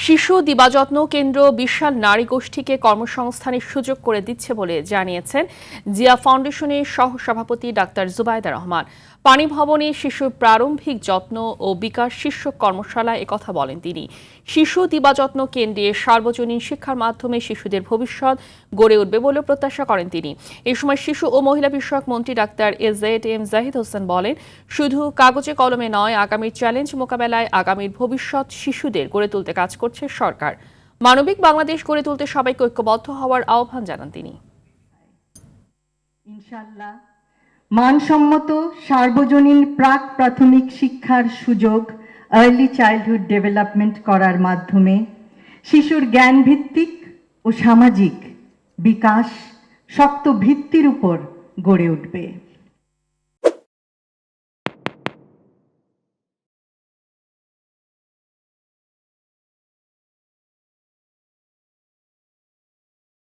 শিশু দিবাযত্ন কেন্দ্র বিশাল নারী গোষ্ঠীকে কর্মসংস্থানের সুযোগ করে দিচ্ছে বলে জানিয়েছেন জিয়া ফাউন্ডেশনের সহসভাপতি ডাক্তার জুবাইদা রহমান। পানি ভবনে শিশুর প্রারম্ভিক যত্ন ও বিকাশ শীর্ষক কর্মশালায় একথা বলেন তিনি। শিশু দিবাযত্ন কেন্দ্রে সার্বজনীন শিক্ষার মাধ্যমে শিশুদের ভবিষ্যৎ গড়ে উঠবে বলেও প্রত্যাশা করেন তিনি। এ সময় শিশু ও মহিলা বিষয়ক মন্ত্রী ডাক্তার এম জাহিদ হোসেন বলেন, শুধু কাগজে কলমে নয়, আগামীর চ্যালেঞ্জ মোকাবেলায় আগামীর ভবিষ্যৎ শিশুদের গড়ে তুলতে কাজ করছে সরকার। মানবিক বাংলাদেশ গড়ে তুলতে সবাইকে ঐক্যবদ্ধ হওয়ার আহ্বান জানান তিনি। ইনশাআল্লাহ মানসম্মত সার্বজনীন প্রাক প্রাথমিক শিক্ষার সুযোগ আর্লি চাইল্ডহুড ডেভেলপমেন্ট করার মাধ্যমে শিশুর জ্ঞান ভিত্তিক ও সামাজিক বিকাশ শক্ত ভিত্তির উপর গড়ে উঠবে।